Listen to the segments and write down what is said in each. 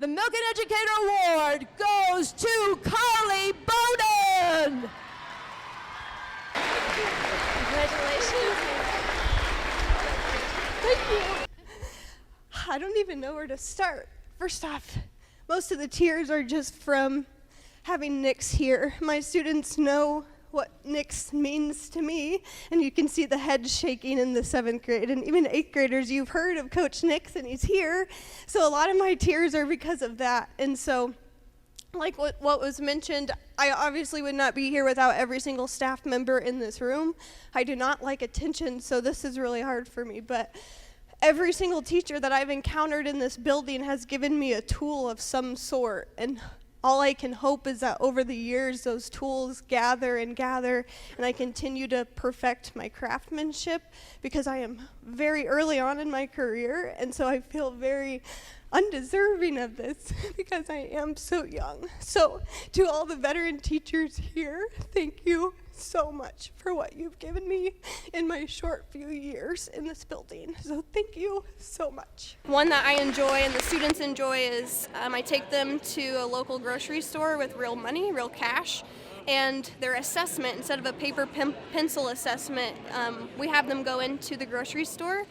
The Milk and Educator Award goes to Carly Bowden. Congratulations. Thank you. I don't even know where to start. First off, most of the tears are just from having Nix here. My students know what Nix means to me, and you can see the head shaking in the 7th grade, and even 8th graders, you've heard of Coach Nix, and he's here, so a lot of my tears are because of that. And so, like what was mentioned, I obviously would not be here without every single staff member in this room. I do not like attention, so this is really hard for me, but every single teacher that I've encountered in this building has given me a tool of some sort, and all I can hope is that over the years those tools gather, and I continue to perfect my craftsmanship, because I am very early on in my career, and so I feel very undeserving of this because I am so young. So to all the veteran teachers here, thank you so much for what you've given me in my short few years in this building. So thank you so much. One that I enjoy and the students enjoy is I take them to a local grocery store with real money, real cash, and their assessment, instead of a paper pencil assessment, we have them go into the grocery store.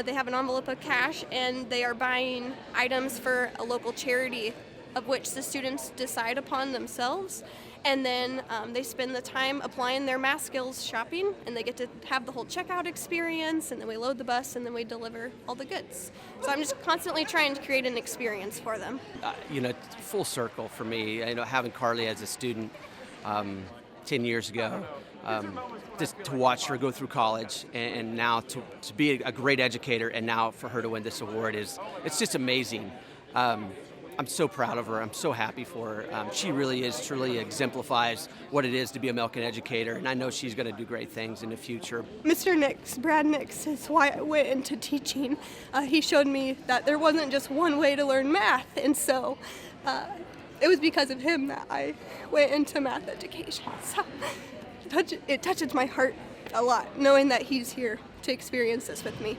They have an envelope of cash, and they are buying items for a local charity, of which the students decide upon themselves. And then they spend the time applying their math skills shopping, and they get to have the whole checkout experience, and then we load the bus, and then we deliver all the goods. So I'm just constantly trying to create an experience for them. Full circle for me, having Carly as a student 10 years ago, just to watch her go through college, and now to be a great educator, and now for her to win this award it's just amazing. I'm so proud of her. I'm so happy for her. She really truly exemplifies what it is to be a Milken educator, and I know she's going to do great things in the future. Mr. Nix, Brad Nix, is why I went into teaching. He showed me that there wasn't just one way to learn math, and so it was because of him that I went into math education. So it touches my heart a lot, knowing that he's here to experience this with me.